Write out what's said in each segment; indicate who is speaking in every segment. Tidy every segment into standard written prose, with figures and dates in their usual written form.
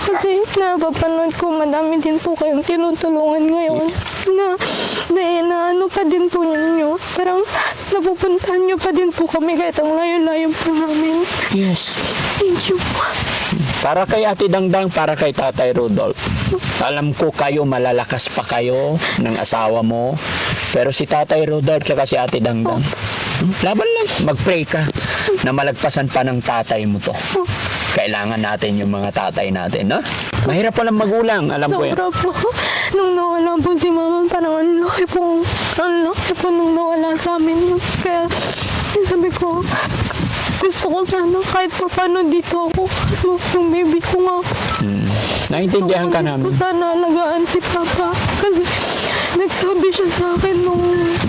Speaker 1: Kasi napapanood ko, madami din po kayong tinutulungan ngayon na ano pa din po ninyo. Parang napupuntahan nyo pa din po kami kahit ang layo-layo po namin.
Speaker 2: Yes.
Speaker 1: Thank you po.
Speaker 2: Para kay Ate Dangdang, para kay Tatay Rodolph. Alam ko kayo, malalakas pa kayo ng asawa mo. Pero si Tatay Rodolph tsaka si Ate Dangdang, laban lang. Mag-pray ka na malagpasan pa ng tatay mo to. Kailangan natin yung mga tatay natin, no? Mahirap palang magulang, alam ko yan.
Speaker 1: Sobra po. Nung nawala po si Mama, parang ang laki po nung nawala sa amin. Kaya sabi ko, gusto ko sana kahit pa paano dito ako. So, yung baby ko nga.
Speaker 2: Naintindihan ka namin.
Speaker 1: Gusto ko sana alagaan si Papa. Kasi nagsabi siya sa akin nung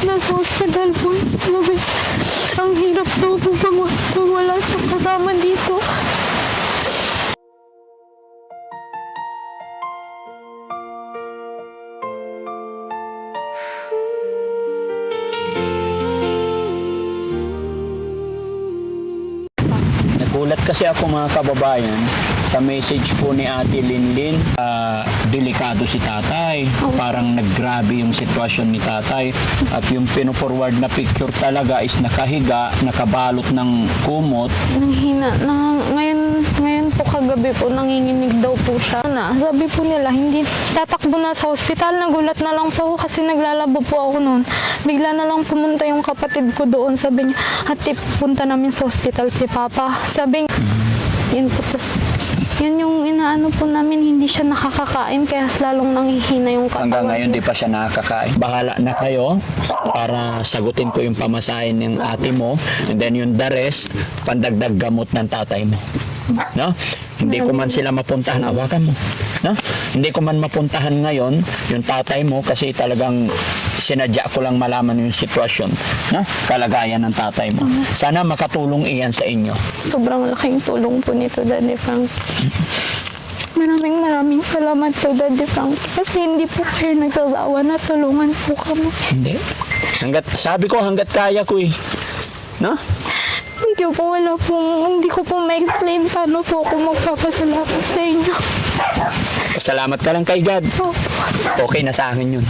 Speaker 1: nasa hospital po. Sabi, ang hirap daw po pag wala siyang kasama dito.
Speaker 2: Nagulat kasi ako mga kababayan sa message po ni Ate Linlin. Delikado si tatay. Parang naggrabe yung sitwasyon ni tatay. At yung pino-forward na picture talaga is nakahiga, nakabalot ng kumot.
Speaker 1: Nanghina na ngayon po kagabi po nanginginig daw po siya. Sabi po nila hindi tatakbo na sa ospital. Nagulat na lang po ako kasi naglalabo po ako noon. Bigla na lang pumunta yung kapatid ko doon. Sabi niya, "Ate, punta namin sa ospital si Papa." Sabi niya, yun po, tas yun yung inaano po namin, hindi siya nakakakain kaya lalong nanghihina yung katawan.
Speaker 2: Hanggang ngayon di pa siya nakakain. Bahala na kayo para sagutin ko yung pamasahin ng ate mo, and then yung the rest, pandagdag gamot ng tatay mo. No? Hindi ko man sila mapuntahan, awakan mo. No? Hindi ko man mapuntahan ngayon yung tatay mo kasi talagang sinadya ko lang malaman yung sitwasyon, no? Kalagayan ng tatay mo. Sana makatulong iyan sa inyo.
Speaker 1: Sobrang laking tulong po nito, Daddy Frank. Maraming salamat po, Daddy Frank. Kasi hindi po kayo nagsasawa na tulungan po kami.
Speaker 2: Hindi. Sabi ko hanggat kaya ko eh. No?
Speaker 1: Hindi po, hindi ko po ma-explain paano po ako magpapasalamat sa inyo.
Speaker 2: Salamat ka lang kay God. Okay na sa akin yun.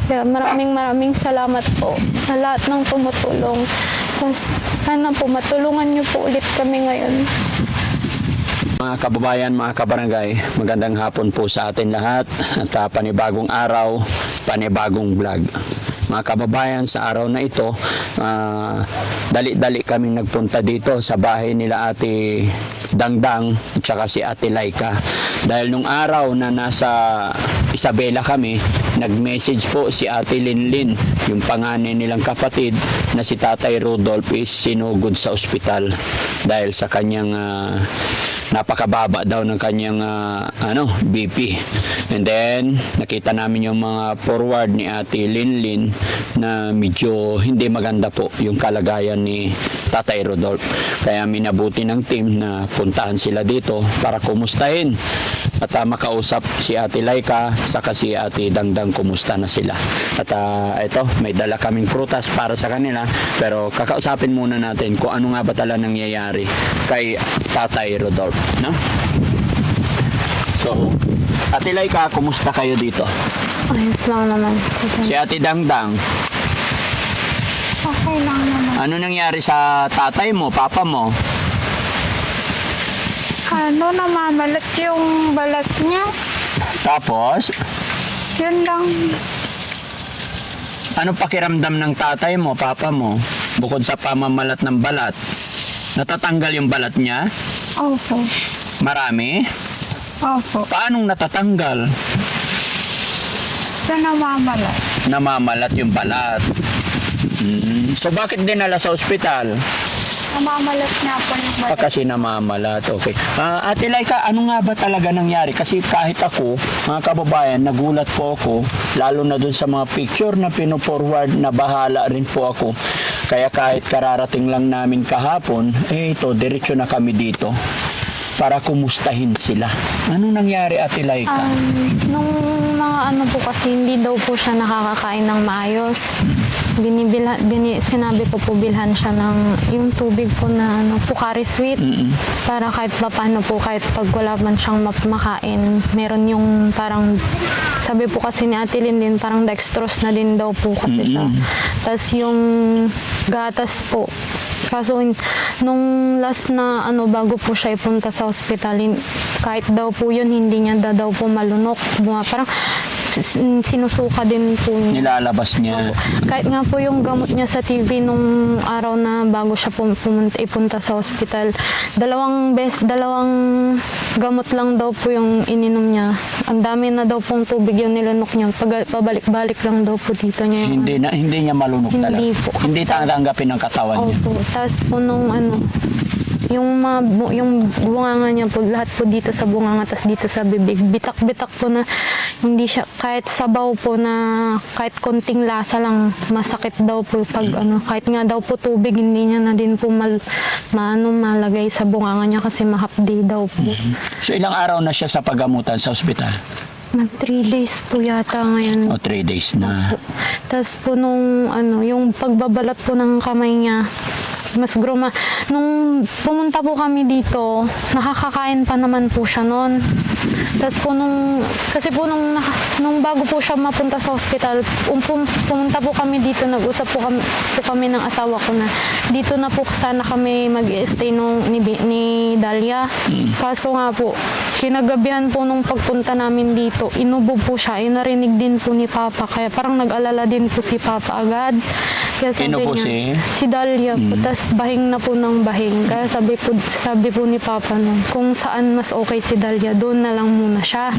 Speaker 1: Kaya maraming salamat po sa lahat ng tumutulong. Tapos sana po matulungan niyo po ulit kami ngayon.
Speaker 2: Mga kababayan, mga kabarangay, magandang hapon po sa atin lahat at panibagong araw, panibagong vlog. Mga kababayan, sa araw na ito, dali-dali kaming nagpunta dito sa bahay nila Ate Dangdang at saka si Ate Laika. Dahil nung araw na nasa Isabela kami, nag-message po si Ate Linlin, yung panganay nilang kapatid na si Tatay Rodolph is sinugod sa ospital dahil sa kanyang napakababa daw ng kanyang BP. And then nakita namin yung mga forward ni Ate Linlin na medyo hindi maganda po yung kalagayan ni Tatay Rodolph. Kaya minabuti ng team na puntahan sila dito para kumustahin at makausap si Ate Laika saka si Ate Dangdang kumusta na sila. At ito, may dala kaming prutas para sa kanila, pero kakausapin muna natin kung ano nga ba talaga nangyayari kay Tatay Rodolph, no? So, Ate Laika, kumusta kayo dito?
Speaker 1: Ayos lang naman.
Speaker 2: Si Ate Dangdang,
Speaker 1: Okay lang naman.
Speaker 2: ano nangyari sa tatay mo, papa mo?
Speaker 1: Namamalat yung balat niya.
Speaker 2: Tapos,
Speaker 1: Yun lang.
Speaker 2: ano pakiramdam ng tatay mo, papa mo? Bukod sa pamamalat ng balat, natatanggal yung balat niya?
Speaker 1: Opo.
Speaker 2: Marami?
Speaker 1: Opo.
Speaker 2: Paanong natatanggal?
Speaker 1: Sa namamalat.
Speaker 2: Namamalat yung balat. So bakit dinala sa ospital?
Speaker 1: Namamalat nga po yung balat.
Speaker 2: Kasi namamalat, okay. Ate Laika, ano nga ba talaga nangyari? Kasi kahit ako, mga kababayan, nagulat po ako, lalo na dun sa mga picture na pino-forward, na bahala rin po ako. Kaya kahit kararating lang namin kahapon, ito, diretso na kami dito. para kumustahin sila. Ano nangyari, Ate Laika?
Speaker 1: Nung mga ano po kasi hindi daw po siya nakakakain ng maayos. Sinabi ko po bilhan siya ng yung tubig po na Pocari Sweet. Para kahit paano po, kahit pag wala man siyang makain, meron yung parang, sabi po kasi ni Ate Lynn din, parang dextrose na din daw po kasi siya. Tapos yung gatas po. Kaso nung last na bago po siya ipunta sa ospital, kahit daw po yun, hindi niya daw po malunok. Parang sinusuka din po niya.
Speaker 2: Nilalabas niya.
Speaker 1: Kahit nga po yung gamot niya sa TV nung araw na bago siya ipunta sa ospital, dalawang gamot lang daw po yung ininom niya. Ang dami na daw pong tubig yung nilunok niya. Pabalik-balik lang daw po dito niya.
Speaker 2: Hindi niya malunok talaga.
Speaker 1: Hindi po.
Speaker 2: Hindi tatanggapin ng katawan niya.
Speaker 1: Opo. Tapos po nung yung bunganga niya po, lahat po dito sa bunganga, tas dito sa bibig, bitak-bitak po na hindi siya, kahit sabaw po na kahit konting lasa lang, masakit daw po pag kahit nga daw po tubig, hindi niya na din po malagay sa bunganga niya kasi mahapdi daw po.
Speaker 2: So ilang araw na siya sa paggamutan sa ospital?
Speaker 1: Mag 3 days po yata ngayon.
Speaker 2: O 3 days na.
Speaker 1: Tapos po nung yung pagbabalat po ng kamay niya, mas gruma. Nung pumunta po kami dito, nakakakain pa naman po siya noon. Tapos po kasi po nung bago po siya mapunta sa ospital, pumunta po kami dito, nag-usap po kami ng asawa ko na dito na po sana kami mag-i-stay ni Dalia. Kaso nga po, kinagabihan po nung pagpunta namin dito, inubo po siya, narinig din po ni Papa, kaya parang nag-alala din po si Papa agad. Kaya sabi
Speaker 2: Inubo
Speaker 1: niya, si Dalia po, tas bahing na po ng bahing. Kaya sabi po ni Papa kung saan mas okay si Dalia, doon na lang muna siya.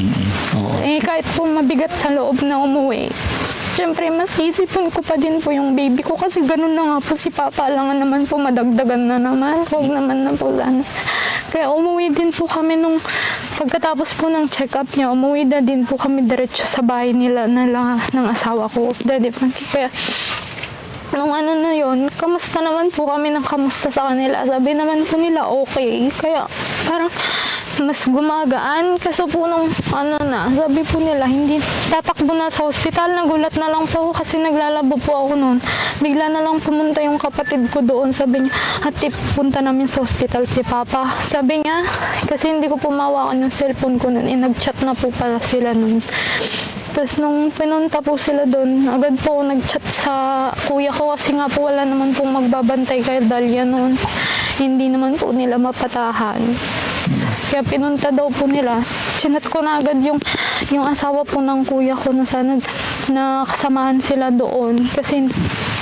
Speaker 2: Oo.
Speaker 1: Kahit po mabigat sa loob na umuwi, siyempre mas isipin ko pa din po yung baby ko kasi ganun na nga po si Papa, alangan naman po madagdagan na naman, huwag naman na po sana. Kaya umuwi din po kami nung pagkatapos po ng check-up niya, umuwi na din po kami diretso sa bahay nila ng asawa ko, Daddy Frankie. Kaya nung na yun, kamusta naman po kami ng kamusta sa kanila. Sabi naman po nila okay. Kaya parang mas gumagaan. Kaso po nung sabi po nila, hindi tatakbo na sa ospital. Nagulat na lang po ako kasi naglalabo po ako noon. Bigla na lang pumunta yung kapatid ko doon. Sabi niya, ate, punta namin sa ospital si Papa. Sabi niya, kasi hindi ko pumawakan yung cellphone ko noon. Nag-chat na po pala sila noon. Tapos nung pinunta po sila doon, agad po ako nag-chat sa kuya ko kasi nga po wala naman pong magbabantay kay Dalia noon. Hindi naman po nila mapatahan. Kaya pinunta daw po nila. Chinat ko na agad yung asawa po ng kuya ko na sana na kasamahan sila doon. Kasi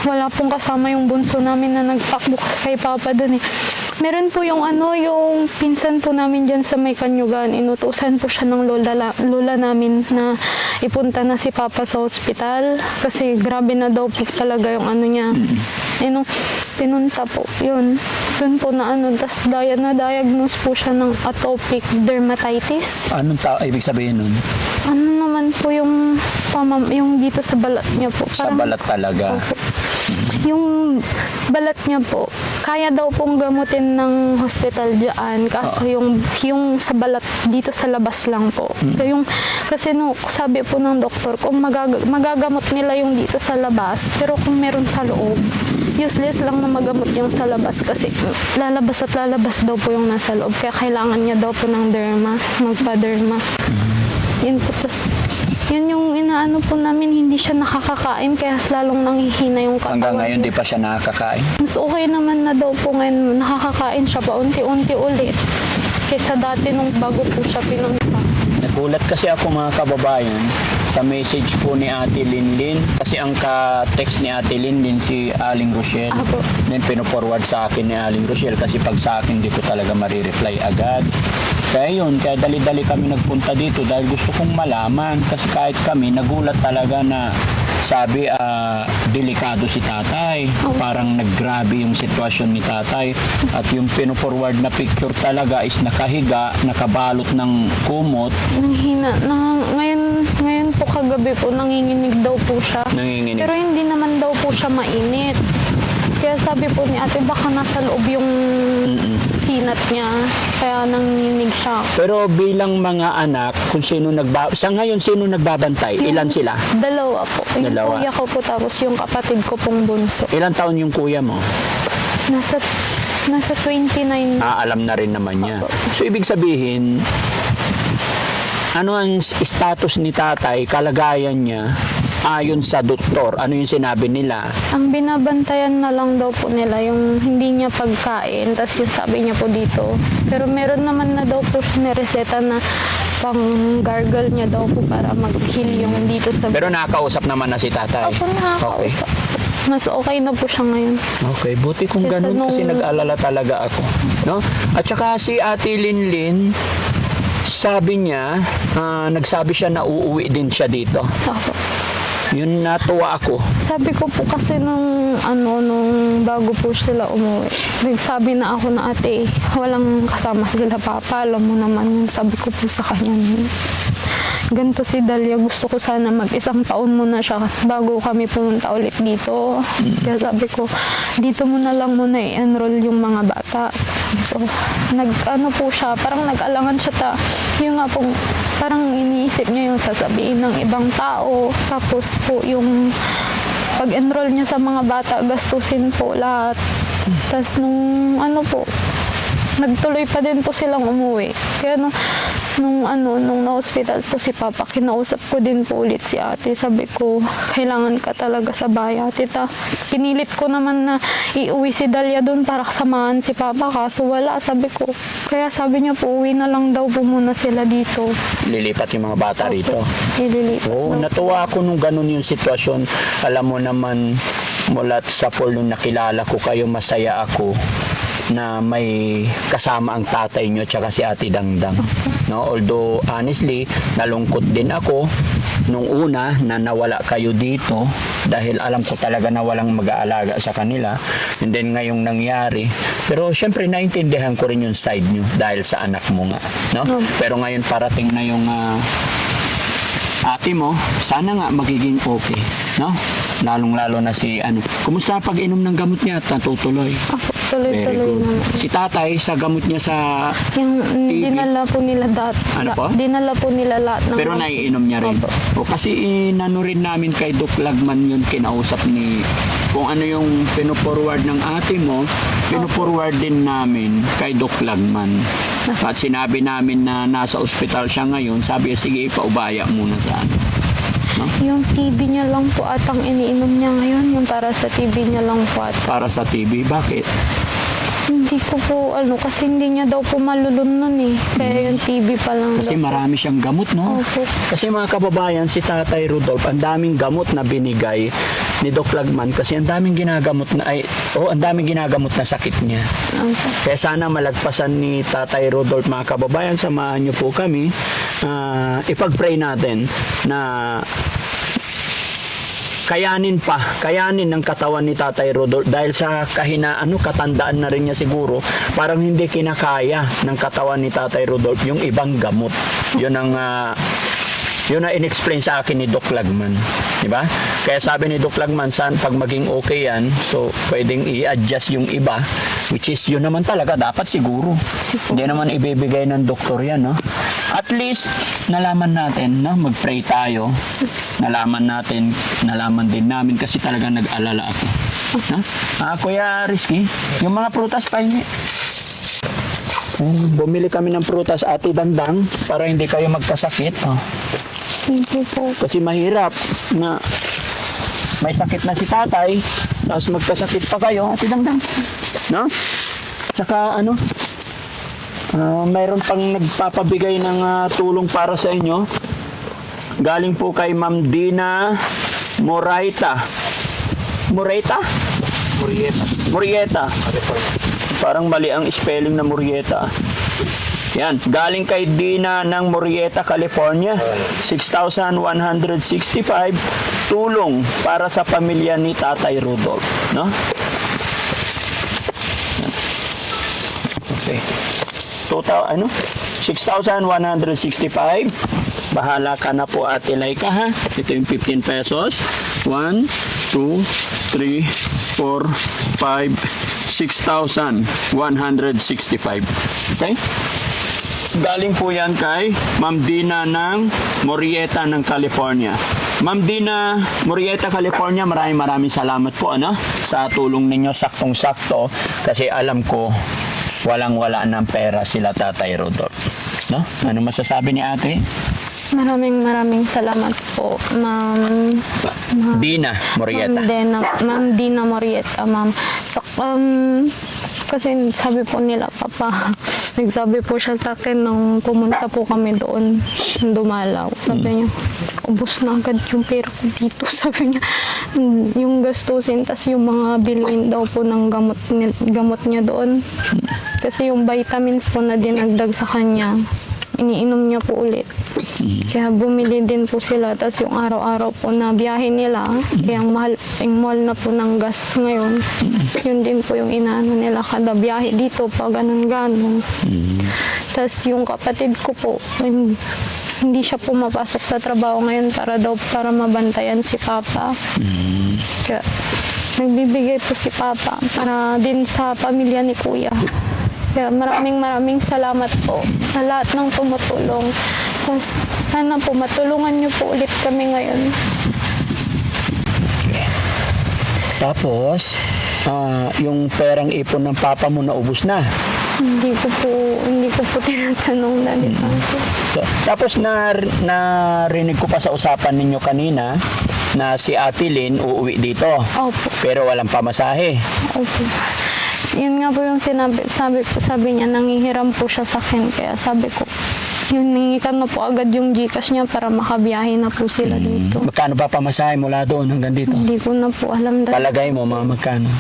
Speaker 1: wala pong kasama yung bunso namin na nagtakbo kay Papa doon eh. Meron po yung yung pinsan po namin dyan sa may Kanyugan. Inutusan po siya ng lola namin na ipunta na si Papa sa ospital. Kasi grabe na daw po talaga yung niya. Nung pinunta po, yun. Doon po tas na-diagnose po siya ng atopic dermatitis.
Speaker 2: Anong ibig sabihin nun?
Speaker 1: Naman po yung dito sa balat niya po.
Speaker 2: Sa balat talaga.
Speaker 1: Opo. Yung balat niya po, kaya daw pong gamutin ng hospital dyan. Kaso yung sa balat dito sa labas lang po. Kasi sabi po ng doktor, kung magagamot nila yung dito sa labas, pero kung meron sa loob, useless lang na magamot yung sa labas kasi lalabas at lalabas daw po yung nasa loob. Kaya kailangan niya daw po ng magpa-derma. Yun po, yun yung inaano po namin, hindi siya nakakakain kaya lalong nanghihina yung katawan.
Speaker 2: Hanggang ngayon di pa siya nakakakain?
Speaker 1: Mas okay naman na daw po ngayon, nakakakain siya pa unti-unti ulit kaysa dati nung bago po siya pinunta.
Speaker 2: Nagulat kasi ako mga kababayan sa message po ni Ate Linlin kasi ang ka-text ni Ate Linlin si Aling Rochelle.
Speaker 1: Ako.
Speaker 2: Then pino-forward sa akin ni Aling Rochelle kasi pag sa akin di ko talaga marireply agad. Kaya dali-dali kami nagpunta dito dahil gusto kong malaman kasi kahit kami nagulat talaga na sabi delikado si tatay. Parang naggrabe yung sitwasyon ni tatay at yung pino-forward na picture talaga is nakahiga, nakabalot ng kumot.
Speaker 1: Nanghina. Ngayon po kagabi po, nanginginig daw po siya.
Speaker 2: Nanginginig.
Speaker 1: Pero hindi naman daw po siya mainit. Kaya sabi po ni ate, baka nasa loob yung sinat niya. Kaya nanginginig siya.
Speaker 2: Pero bilang mga anak, kung sino sa ngayon, sino nagbabantay? Ilan sila?
Speaker 1: Dalawa po. Yung
Speaker 2: Dalawa.
Speaker 1: kuya ko po tapos yung kapatid ko pong bunso.
Speaker 2: Ilan taon yung kuya mo?
Speaker 1: Nasa 29.
Speaker 2: Alam na rin naman niya. So, ibig sabihin, ano ang status ni tatay, kalagayan niya, ayon sa doktor? Ano yung sinabi nila?
Speaker 1: Ang binabantayan na lang daw po nila yung hindi niya pagkain, tapos yung sabi niya po dito. Pero meron naman na daw po siya reseta na pang gargle niya daw po para mag-heal yung dito sa...
Speaker 2: Pero nakakausap naman na si tatay.
Speaker 1: Opo, nakakausap. Mas okay na po siya ngayon.
Speaker 2: Okay, buti kung
Speaker 1: Kesa
Speaker 2: ganun kasi
Speaker 1: nung-
Speaker 2: nag-alala talaga ako. No? At saka si Ate Linlin, sabi niya, nagsabi siya na uuwi din siya dito.
Speaker 1: Opo.
Speaker 2: Yun, natuwa ako.
Speaker 1: Sabi ko po kasi nung bago po sila umuwi, nagsabi na ako na ate, walang kasama sila papa, alam mo naman yun. Sabi ko po sa kanya, ganito si Dalia, gusto ko sana mag-isang taon muna siya bago kami pumunta ulit dito. Kaya sabi ko, dito mo na lang muna i-enroll yung mga bata. So, po siya, parang nag-alangan siya yung nga pong, parang iniisip niya yung sasabihin ng ibang tao. Tapos po yung pag-enroll niya sa mga bata, gastusin po lahat. Tapos nung nagtuloy pa din po silang umuwi. Kaya nung na-hospital po si Papa, kinausap ko din po ulit si ate. Sabi ko, kailangan ka talaga sa bahay, tita. Pinilit ko naman na iuwi si Dalia doon para kasamahan si Papa, kaso wala, sabi ko. Kaya sabi niya po, uwi na lang daw po muna sila dito.
Speaker 2: Lilipat yung mga bata rito.
Speaker 1: Ililipat.
Speaker 2: Oo, natuwa ako nung ganun yung sitwasyon. Alam mo naman, mula sa pool nung nakilala ko kayo, masaya ako na may kasama ang tatay nyo tsaka si Ate Dangdang. No? Although, honestly, nalungkot din ako nung una na nawala kayo dito dahil alam ko talaga na walang mag-aalaga sa kanila. And then, ngayong nangyari. Pero, syempre, naintindihan ko rin yung side nyo dahil sa anak mo nga. No? Pero ngayon, parating na yung ate mo, sana nga magiging okay. No? Lalong-lalo na si Kumusta pag-inom ng gamot niya at natutuloy?
Speaker 1: Ako,
Speaker 2: Very
Speaker 1: tuloy-tuloy
Speaker 2: good.
Speaker 1: naman.
Speaker 2: Si tatay, sa gamot niya sa
Speaker 1: Yung
Speaker 2: TV.
Speaker 1: dinala po nila dinala po nila lahat ng...
Speaker 2: pero naiinom niya rin.
Speaker 1: Opo.
Speaker 2: O kasi inano rin namin kay Doc Lagman yun, kinausap ni kung ano yung pino-forward ng ate mo, pino-forward din namin kay Doc Lagman. At sinabi namin na nasa ospital siya ngayon, sabi niya, sige, ipaubaya muna sa No?
Speaker 1: Yung TB niya lang po atang iniinom niya ngayon, yung para sa TB niya lang po at
Speaker 2: Para sa TV, bakit?
Speaker 1: hindi ko po kasi hindi niya daw po malulun nun eh. Kaya yung TB pa lang
Speaker 2: Kasi
Speaker 1: daw.
Speaker 2: marami siyang gamot, no?
Speaker 1: Opo.
Speaker 2: Kasi mga kababayan, si Tatay Rudolph, ang daming gamot na binigay ni Doc Lagman kasi ang daming ginagamot na sakit niya.
Speaker 1: Opo.
Speaker 2: Kaya sana malagpasan ni Tatay Rudolph, mga kababayan, samahan niyo po kami. Ipag-pray natin na kayanin ng katawan ni Tatay Rudolph dahil sa katandaan na rin niya siguro, parang hindi kinakaya ng katawan ni Tatay Rudolph yung ibang gamot. Yun ang in-explain sa akin ni Doc Lagman, di ba? Kaya sabi ni Doc Lagman, pag maging okay yan, so pwedeng i-adjust yung iba, which is yun naman talaga dapat siguro. Hindi naman ibibigay ng doktor yan, no? At least nalaman natin, no? Mag-pray tayo. Nalaman din namin kasi talaga nag-alala ako. No? Kuya Rizky, yung mga prutas pa hindi. Bumili kami ng prutas, Ate Dangdang, para hindi kayo magkasakit.
Speaker 1: Thank you po.
Speaker 2: Kasi mahirap na may sakit na si tatay, tapos magkasakit pa kayo, Ate Dangdang. No? Tsaka mayroon pang nagpapabigay ng tulong para sa inyo. Galing po kay Ma'am Dina Morieta. Parang mali ang spelling na Morieta. Yan, galing kay Dina ng Morieta, California. 6,165 tulong para sa pamilya ni Tatay Rudolph, no? Okay. Total 6,165. Bahala ka na po, Ate Laika, ha? Ito yung 15 pesos. 1, 2, 3, 4, 5, 6, 6,165. Okay? Galing po yan kay Ma'am Dina ng Murrieta ng California. Ma'am Dina, Murrieta, California, maraming salamat po sa tulong ninyo, saktong-sakto, kasi alam ko walang-wala ng pera sila Tatay Rodolph. No? Ano masasabi ni ate?
Speaker 1: Maraming salamat po, Ma'am
Speaker 2: Dina Murrieta.
Speaker 1: Ma'am Dina Murrieta, ma'am. Kasi sabi po nila, Papa, nagsabi po siya sa akin nung pumunta po kami doon, dumalaw. Sabi niya, ubos na agad yung pera ko dito. Sabi niya, yung gastusin, tas yung mga bilhin daw po ng gamot niya doon. Kasi yung vitamins po na dinagdag sa kanya, iniinom niya po ulit. Kaya bumili din po sila. Tapos yung araw-araw po na biyahe nila, kaya ang mahal yung mall na po ng gas ngayon, yun din po yung inaano nila kada biyahe dito pag ganun-ganun. Tapos yung kapatid ko po, hindi siya pumapasok sa trabaho ngayon para mabantayan si Papa. Kaya nagbibigay po si Papa para din sa pamilya ni Kuya. Kaya maraming salamat po sa lahat ng tumutulong. Tapos sana po matulungan niyo po ulit kami ngayon.
Speaker 2: Tapos, yung perang ipon ng papa mo naubos na.
Speaker 1: Hindi ko po tinatanong na dito.
Speaker 2: Tapos narinig ko pa sa usapan ninyo kanina na si Ate Lynn uuwi dito.
Speaker 1: Opo.
Speaker 2: Pero walang pamasahe.
Speaker 1: Opo. Yun nga po yung sabi niya, nangihiram po siya sa akin. Kaya sabi ko, yun, ningikan na po agad yung Gcash niya para makabiyahe na po sila dito.
Speaker 2: Magkano ba pamasahe mula doon hanggang dito?
Speaker 1: Hindi ko na po alam.
Speaker 2: Palagay mo mga magkano?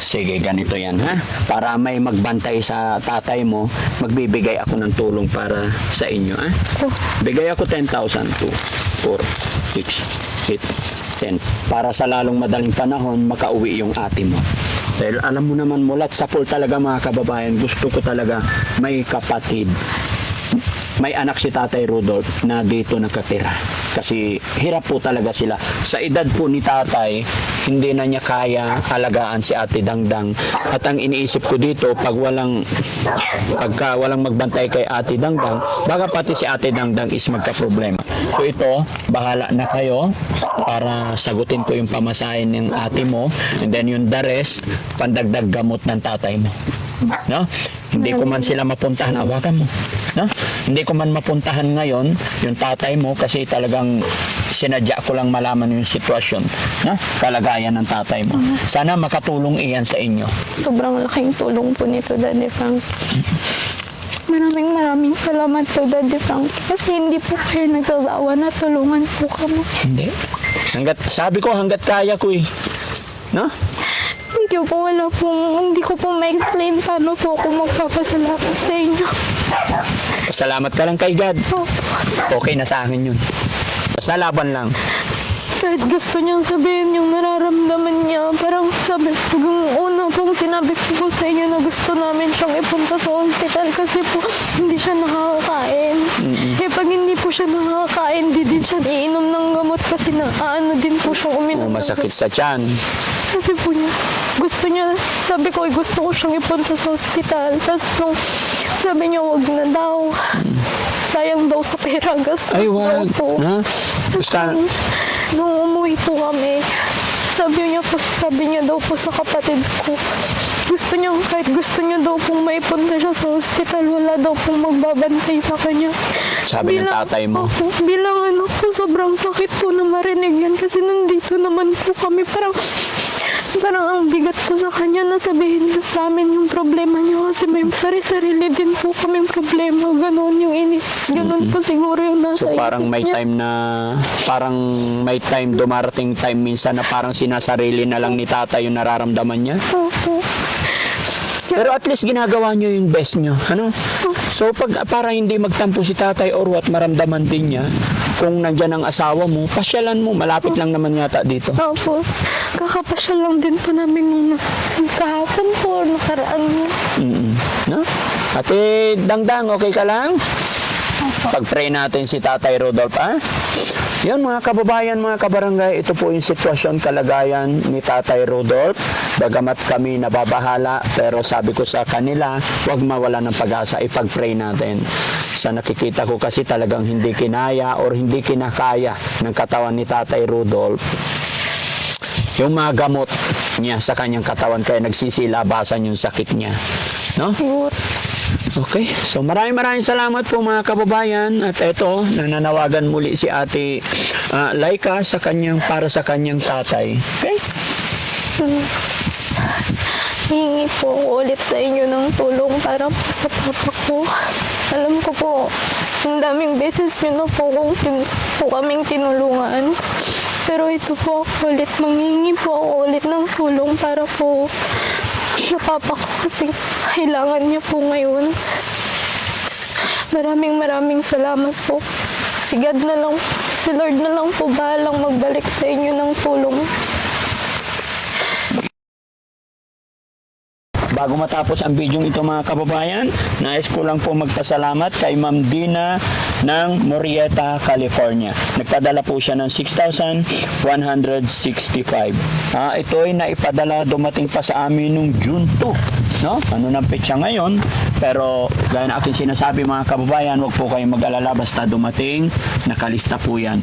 Speaker 2: Sige, ganito yan ha. Para may magbantay sa tatay mo, magbibigay ako ng tulong para sa inyo ha. Bigay ako 10,000 to 4, 6, 8, 10. Para sa lalong madaling panahon, makauwi yung ate mo. Dahil alam mo naman, mulat sa pool talaga mga kababayan, gusto ko talaga may kapatid. May anak si Tatay Rodolph na dito nakatira. Kasi hirap po talaga sila. Sa edad po ni Tatay, hindi na niya kaya alagaan si Ate Dangdang. At ang iniisip ko dito, pagka walang magbantay kay Ate Dangdang, baka pati si Ate Dangdang is magka-problema. So ito, bahala na kayo para sagutin ko yung pamasahin ng ate mo. And then yung the rest, pandagdag gamot ng tatay mo. No? Hindi ko man sila mapuntahan, awakan mo. No? Hindi ko man mapuntahan ngayon yung tatay mo kasi talagang sinadya ko lang malaman yung sitwasyon, no? Kalagayan ng tatay mo. Sana makatulong iyan sa inyo.
Speaker 1: Sobrang laking tulong po nito, Daddy Frank. Maraming salamat po, Daddy Frank. Kasi hindi po kayo nagsasawa na tulungan po kami.
Speaker 2: Hindi. Sabi ko hanggat kaya ko eh. No?
Speaker 1: Hindi ko po ma-explain paano po ako magpapasalamat sa inyo.
Speaker 2: Salamat ka lang kay God. Okay na sa akin yun. Basta laban lang.
Speaker 1: Kahit gusto niyang sabihin yung nararamdaman niya, parang sabi, yung una pong sinabi ko po sa inyo na gusto namin siyang ipunta sa hospital kasi po hindi siya nakakakain. Eh pag hindi po siya nakakakain, di din siya iinom ng gamot kasi din po siyang uminom.
Speaker 2: Masakit sa tiyan.
Speaker 1: Sabi po niya, sabi ko, gusto ko siyang ipunta sa hospital. Tapos nung sabi niya, wag na daw. Sayang daw sa pera, gastos
Speaker 2: Ay,
Speaker 1: daw
Speaker 2: wag.
Speaker 1: po.
Speaker 2: Ha? Basta,
Speaker 1: Nung umuwi po kami, sabi niya daw po sa kapatid ko, kahit gusto niya daw pong maipunta siya sa hospital, wala daw pong magbabantay sa kanya.
Speaker 2: sabi ng tatay mo.
Speaker 1: Bilang sobrang sakit po na marinig yan kasi nandito naman po kami. Parang ang bigat po sa kanya na sabihin sa amin yung problema niya kasi may sarili din po kaming problema. Ganon yung inis. Ganon po siguro yung nasa
Speaker 2: So parang
Speaker 1: isip
Speaker 2: may
Speaker 1: niya.
Speaker 2: time dumarating time minsan na parang sinasarili na lang ni tatay yung nararamdaman niya.
Speaker 1: Opo.
Speaker 2: Pero at least ginagawa niyo yung best niyo. Ano? So para hindi magtampo si tatay or what, maramdaman din niya kung nandyan ang asawa mo, pasyalan mo. Malapit lang naman yata dito.
Speaker 1: Opo. Kakapasyal lang din po namin nung kahapon po, nakaraan mo.
Speaker 2: No? Ate Dangdang, okay ka lang?
Speaker 1: Opo.
Speaker 2: Pag-pray natin si Tatay Rodolph, ha? Yan mga kababayan, mga kabarangay, ito po yung sitwasyon, kalagayan ni Tatay Rudolph. Bagamat kami nababahala, pero sabi ko sa kanila, huwag mawala ng pag-asa, ipag-pray natin. Sa nakikita ko kasi talagang hindi kinaya or hindi kinakaya ng katawan ni Tatay Rudolph yung mga gamot niya sa kanyang katawan, kaya nagsisilabasan yung sakit niya. No?
Speaker 1: Siguro.
Speaker 2: Okay, so maraming salamat po mga kababayan, at eto, nananawagan muli si Ate Laika para sa kanyang tatay. Okay?
Speaker 1: Hihingi po ako ulit sa inyo ng tulong para po sa papa ko. Alam ko po, ang daming beses nyo na po kaming tinulungan. Pero ito po ako ulit, manghingi po ako ulit ng tulong para po sa papa ko kasi kailangan niya po ngayon. Maraming salamat po. Si God na lang, si Lord na lang po bahalang magbalik sa inyo ng tulong.
Speaker 2: Bago matapos ang video ito mga kababayan, nais ko lang po magpasalamat kay Ma'am Dina ng Murrieta, California. Nagpadala po siya ng 6,165. Ito ay naipadala, dumating pa sa amin nung June 2. No? Ano nang petsa ngayon? Pero gaya na aking sinasabi mga kababayan, huwag po kayong mag-alala, basta dumating, nakalista po yan.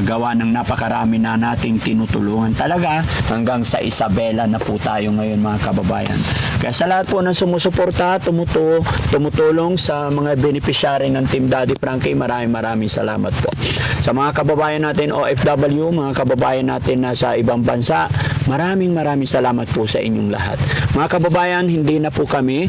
Speaker 2: Gawa ng napakarami na nating tinutulungan talaga, hanggang sa Isabela na po tayo ngayon mga kababayan. Kaya sa lahat po ng sumusuporta, tumutulong sa mga beneficiary ng Team Daddy Frankie, maraming salamat po. Sa mga kababayan natin OFW, mga kababayan natin na sa ibang bansa, maraming salamat po sa inyong lahat. Mga kababayan, hindi na po kami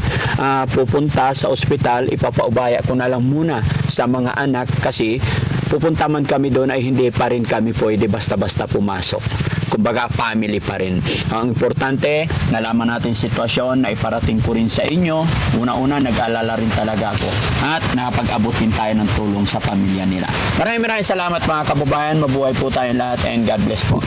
Speaker 2: pupunta sa ospital, ipapaubaya ko na lang muna sa mga anak kasi pupunta man kami doon ay hindi pa rin kami pwede basta-basta pumasok. Kumbaga, family pa rin. Ang importante, nalaman natin sitwasyon na iparating ko rin sa inyo. Una-una, nag-alala rin talaga ako. At nakapag-abot din tayo ng tulong sa pamilya nila. Maraming salamat mga kababayan. Mabuhay po tayong lahat and God bless po.